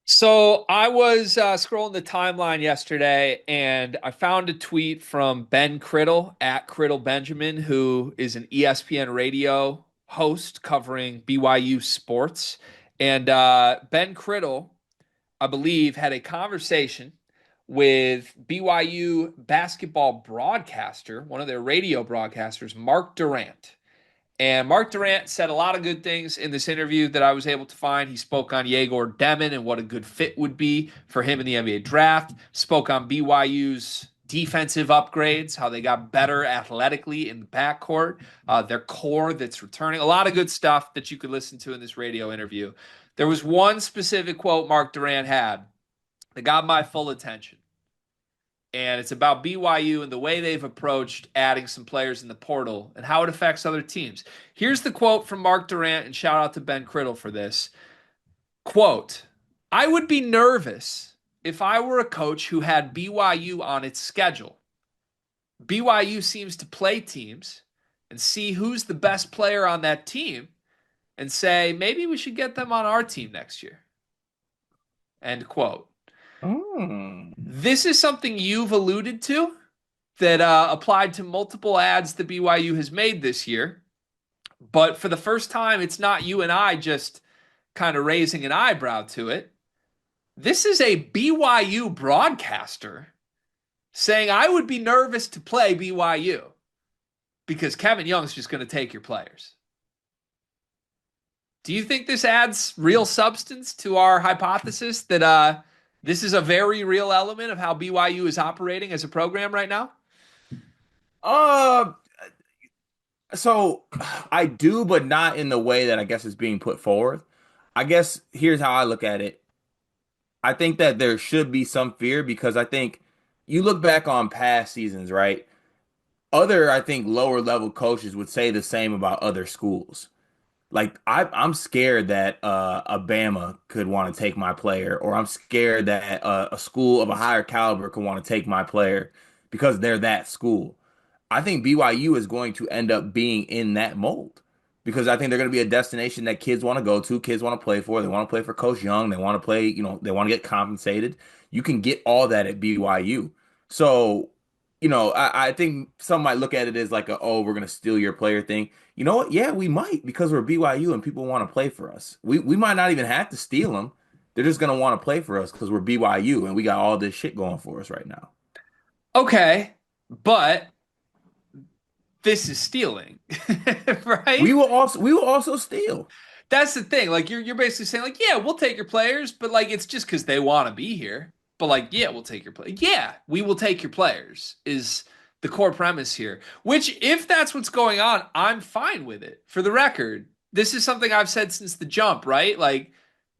So I was scrolling the timeline yesterday and I found a tweet from Ben Criddle at Criddle Benjamin, who is an ESPN radio host covering BYU sports. And Ben Criddle, I believe, had a conversation with BYU basketball broadcaster, one of their radio broadcasters, Mark Durant. And Mark Durant said a lot of good things in this interview that I was able to find. He spoke on Yegor Demon and what a good fit would be for him in the NBA draft. Spoke on BYU's defensive upgrades, how they got better athletically in the backcourt, their core that's returning. A lot of good stuff that you could listen to in this radio interview. There was one specific quote Mark Durant had that got my full attention, and it's about BYU and the way they've approached adding some players in the portal and how it affects other teams. Here's the quote from Mark Durant, and shout out to Ben Criddle for this. Quote, I would be nervous if I were a coach who had BYU on its schedule. BYU seems to play teams and see who's the best player on that team and say, maybe we should get them on our team next year. End quote. Mm. This is something you've alluded to that applied to multiple ads that BYU has made this year. But for the first time, it's not you and I just kind of raising an eyebrow to it. This is a BYU broadcaster saying, I would be nervous to play BYU because Kevin Young's just going to take your players. Do you think this adds real substance to our hypothesis that this is a very real element of how BYU is operating as a program right now? Uh, so I do, but not in the way that I guess is being put forward. I guess here's how I look at it. I think that there should be some fear because I think you look back on past seasons, right? I think, lower level coaches would say the same about other schools. Like I'm scared that Alabama could want to take my player, or I'm scared that a school of a higher caliber could want to take my player because they're that school. I think BYU is going to end up being in that mold because I think they're going to be a destination that kids want to go to, kids want to play for. They want to play for Coach Young. They want to play, they want to get compensated. You can get all that at BYU. So, I think some might look at it as like oh, we're going to steal your player thing. You know what? Yeah, we might because we're BYU and people want to play for us. We might not even have to steal them. They're just going to want to play for us because we're BYU and we got all this shit going for us right now. Okay, but this is stealing, right? We will also steal. That's the thing. Like you're basically saying like, yeah, we'll take your players, but like it's just because they want to be here. But like, yeah, we'll take your play. Yeah, we will take your players is the core premise here. Which, if that's what's going on, I'm fine with it. For the record, this is something I've said since the jump, right? Like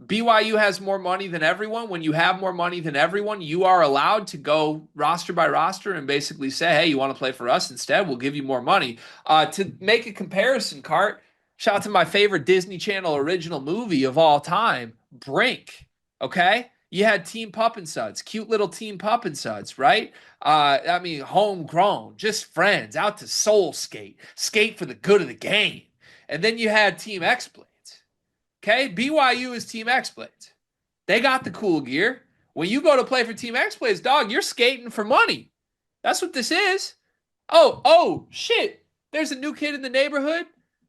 BYU has more money than everyone. When you have more money than everyone, you are allowed to go roster by roster and basically say, hey, you want to play for us instead? We'll give you more money. To make a comparison, Cart, shout out to my favorite Disney Channel original movie of all time, Brink. Okay? You had Team Pup and Suds, cute little Team Pup and Suds, right? I mean, homegrown, just friends, out to soul skate, skate for the good of the game. And then you had Team X Blades. Okay, BYU is Team X Blades. They got the cool gear. When you go to play for Team X Blades, dog, you're skating for money. That's what this is. Oh, shit. There's a new kid in the neighborhood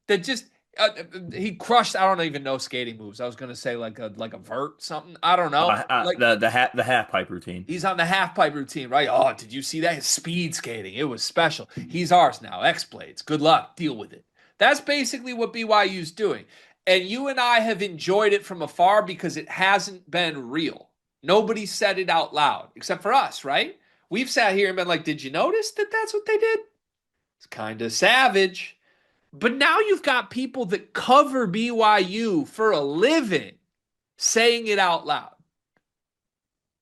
that just he crushed. I don't even know skating moves. I was gonna say like a vert something. I don't know. Like The half pipe routine. he's on the half pipe routine, right? Oh, did you see that? His speed skating. It was special. He's ours now. X Blades. Good luck. Deal with it. That's basically what BYU's doing. And you and I have enjoyed it from afar because it hasn't been real. Nobody said it out loud except for us, right? We've sat here and been like, did you notice that that's what they did? It's kind of savage. But now you've got people that cover BYU for a living saying it out loud.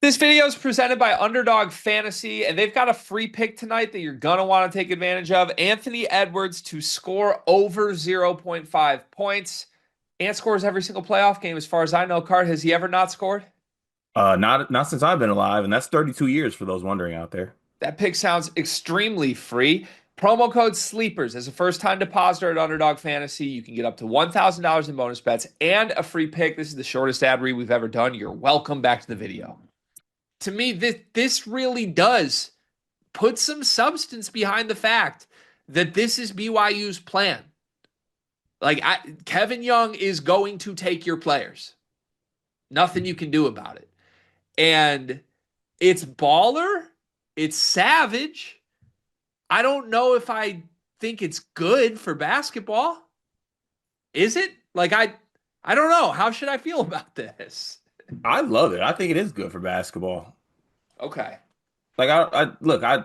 This video is presented by Underdog Fantasy, and they've got a free pick tonight that you're going to want to take advantage of. Anthony Edwards to score over 0.5 points. Ant scores every single playoff game, as far as I know. Card, has he ever not scored? Not since I've been alive, and that's 32 years for those wondering out there. That pick sounds extremely free. Promo code SLEEPERS as a first-time depositor at Underdog Fantasy. You can get up to $1,000 in bonus bets and a free pick. This is the shortest ad read we've ever done. You're welcome. Back to the video. To me, this really does put some substance behind the fact that this is BYU's plan. Kevin Young is going to take your players. Nothing you can do about it. And it's baller. It's savage. I don't know if I think it's good for basketball. Is it? I don't know. How should I feel about this? I love it. I think it is good for basketball. Okay. Like I look, I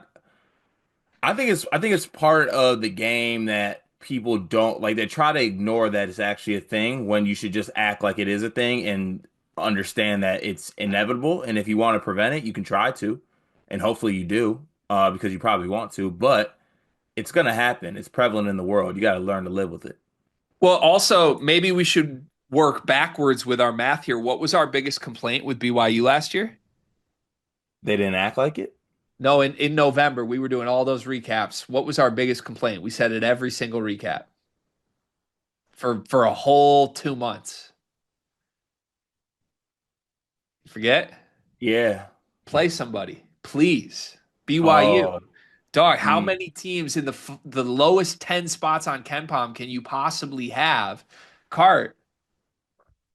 think it's part of the game that people don't like. They try to ignore that it's actually a thing when you should just act like it is a thing and understand that it's inevitable. And if you want to prevent it, you can try to, and hopefully you do, because you probably want to. But it's gonna happen. It's prevalent in the world. You got to learn to live with it. Well, also, maybe we should work backwards with our math here. What was our biggest complaint with BYU last year? They didn't act like it. No, in November, we were doing all those recaps. What was our biggest complaint? We said it every single recap for a whole 2 months. Forget? Yeah. Play somebody, please. BYU. Oh. Dog, how Mm. many teams in the lowest 10 spots on KenPom can you possibly have? Cart,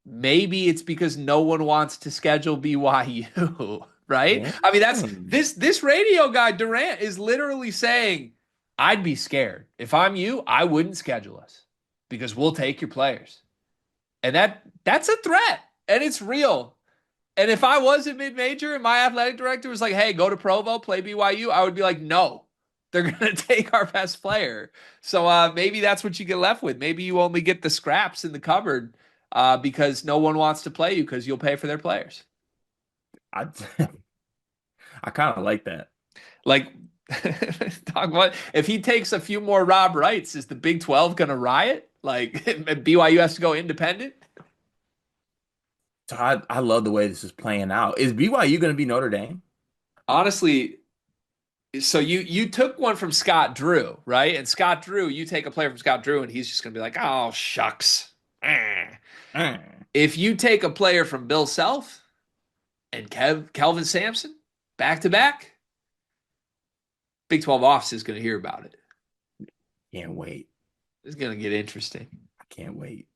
maybe it's because no one wants to schedule BYU, right? I mean, that's Mm. this radio guy Durant is literally saying, "I'd be scared. If I'm you, I wouldn't schedule us because we'll take your players." And that's a threat, and it's real. And if I was a mid-major and my athletic director was like, "Hey, go to Provo, play BYU," I would be like, "No, they're gonna take our best player." So maybe that's what you get left with. Maybe you only get the scraps in the cupboard because no one wants to play you because you'll pay for their players. I I kind of like that. Like, talk about if he takes a few more Rob Wrights, is the Big 12 gonna riot? Like BYU has to go independent? So I love the way this is playing out. Is BYU going to be Notre Dame? Honestly, so you took one from Scott Drew, right? And Scott Drew, you take a player from Scott Drew, and he's just gonna be like, "Oh shucks." Eh. Mm. If you take a player from Bill Self and Kelvin Sampson back to back, Big 12 office is gonna hear about it. Can't wait. It's gonna get interesting. I can't wait.